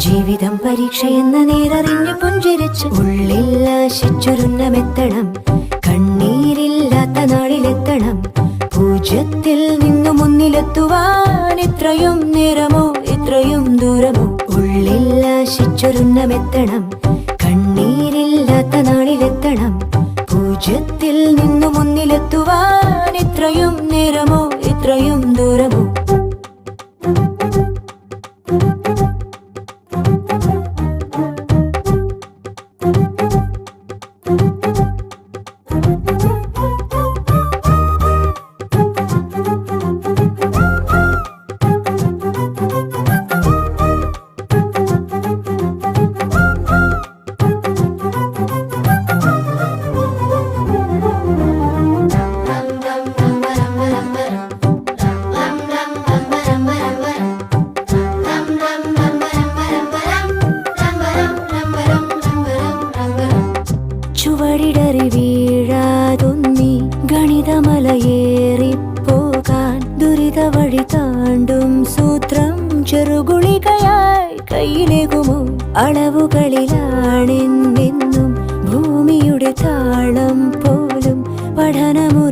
ജീവിതം പരീക്ഷയെന്ന നേരറിഞ്ഞു പുഞ്ചിരിച്ച് ഉള്ളിൽ ആശിച്ചൊരുന്നമെത്തണം. കണ്ണീരില്ലാത്ത നാളിലെത്തണം. പൂജ്യത്തിൽ നിന്നു മുന്നിലെത്തുവാൻ ഇത്രയും നേരമോ ഇത്രയും ദൂരമോ? ഉള്ളിൽ ആശിച്ചൊരുന്നമെത്തണം. കണ്ണീരില്ലാത്ത നാളിലെത്തണം. പൂജ്യത്തിൽ നിന്നു മുന്നിലെത്തുവാൻ ഇത്രയും നേരമോ ഇത്രയും ദൂരമോ? ചുവടിടറി വീഴാതൊന്നി ഗണിതമലയേറിപ്പോകാൻ ദുരിത വഴി താണ്ടും സൂത്രം ചെറുകുളികയായി കയ്യിലേകുമോ? അളവുകളിലാണെന്നെന്നും ഭൂമിയുടെ താളം പോലും പഠനമു